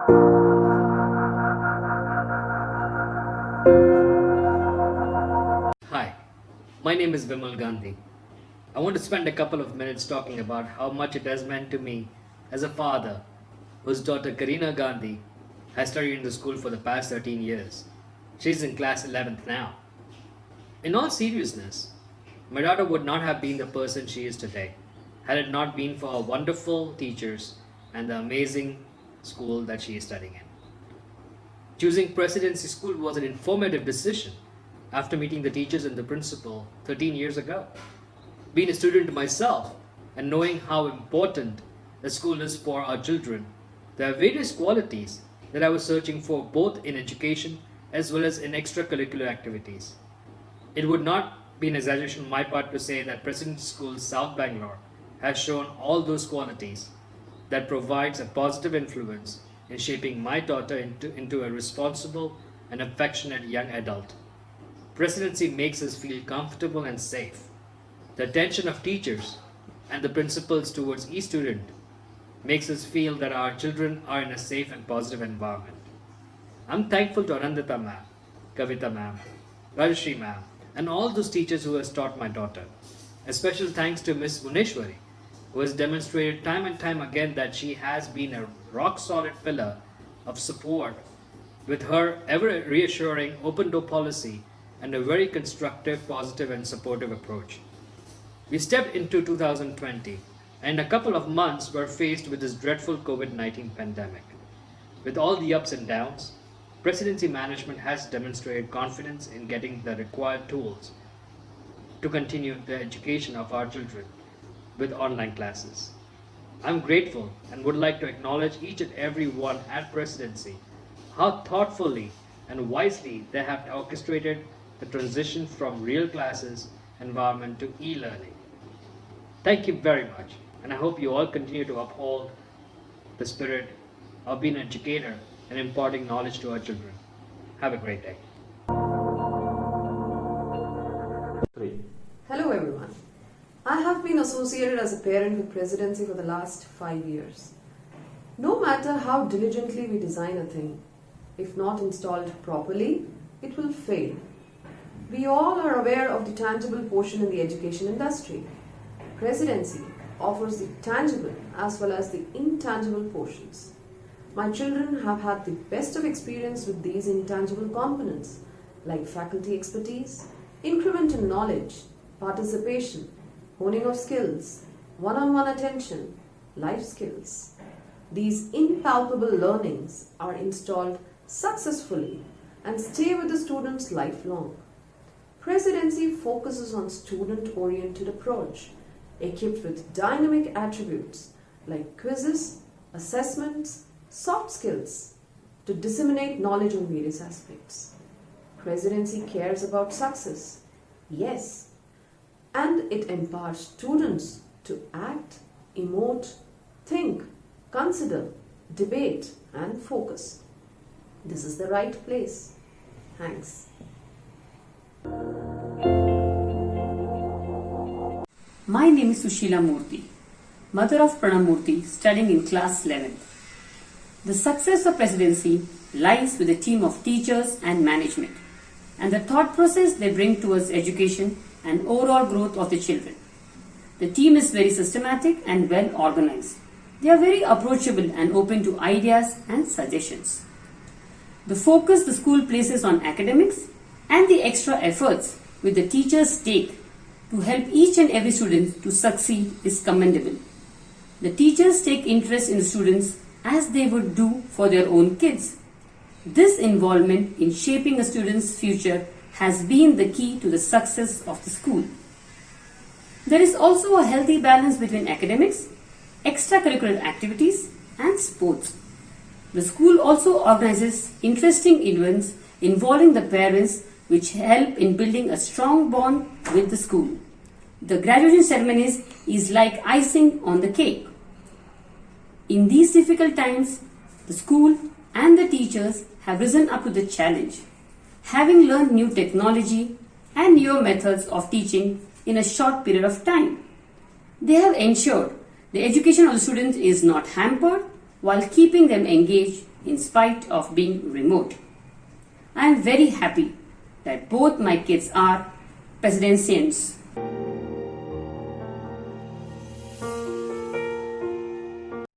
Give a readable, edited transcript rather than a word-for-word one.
Hi, my name is Vimal Gandhi. I want to spend a couple of minutes talking about how much it has meant to me as a father whose daughter Karina Gandhi has studied in the school for the past 13 years. She's in class 11th now. In all seriousness, my daughter would not have been the person she is today had it not been for her wonderful teachers and the amazing school that she is studying in. Choosing Presidency School was an informative decision after meeting the teachers and the principal 13 years ago. Being a student myself and knowing how important the school is for our children, there are various qualities that I was searching for both in education as well as in extracurricular activities. It would not be an exaggeration on my part to say that Presidency School South Bangalore has shown all those qualities that provides a positive influence in shaping my daughter into a responsible and affectionate young adult. Presidency makes us feel comfortable and safe. The attention of teachers and the principals towards each student makes us feel that our children are in a safe and positive environment. I'm thankful to Anandita ma'am, Kavita ma'am, Rajashri ma'am, and all those teachers who has taught my daughter. A special thanks to Miss Muneshwari, who has demonstrated time and time again that she has been a rock-solid pillar of support with her ever-reassuring open-door policy and a very constructive, positive and supportive approach. We stepped into 2020 and a couple of months were faced with this dreadful COVID-19 pandemic. With all the ups and downs, Presidency management has demonstrated confidence in getting the required tools to continue the education of our children with online classes. I'm grateful and would like to acknowledge each and every one at Presidency how thoughtfully and wisely they have orchestrated the transition from real classes environment to e-learning. Thank you very much, and I hope you all continue to uphold the spirit of being an educator and imparting knowledge to our children. Have a great day. Hello everyone. I have been associated as a parent with Presidency for the last 5 years. No matter how diligently we design a thing, if not installed properly, it will fail. We all are aware of the tangible portion in the education industry. Presidency offers the tangible as well as the intangible portions. My children have had the best of experience with these intangible components like faculty expertise, incremental knowledge, participation, honing of skills, one-on-one attention, life skills. These impalpable learnings are installed successfully and stay with the students lifelong. Presidency focuses on student-oriented approach, equipped with dynamic attributes like quizzes, assessments, soft skills to disseminate knowledge on various aspects. Presidency cares about success, yes, and it empowers students to act, emote, think, consider, debate, and focus. This is the right place. Thanks. My name is Sushila Murthy, mother of Pranam Murthy, studying in class 11th. The success of Presidency lies with a team of teachers and management, and the thought process they bring towards education and overall growth of the children. The team is very systematic and well organized. They are very approachable and open to ideas and suggestions. The focus the school places on academics and the extra efforts which the teachers take to help each and every student to succeed is commendable. The teachers take interest in the students as they would do for their own kids. This involvement in shaping a student's future has been the key to the success of the school. There is also a healthy balance between academics, extracurricular activities, and sports. The school also organizes interesting events involving the parents which help in building a strong bond with the school. The graduation ceremonies is like icing on the cake. In these difficult times, the school and the teachers have risen up to the challenge, having learned new technology and newer methods of teaching in a short period of time. They have ensured the education of the students is not hampered while keeping them engaged in spite of being remote. I am very happy that both my kids are Presidencians.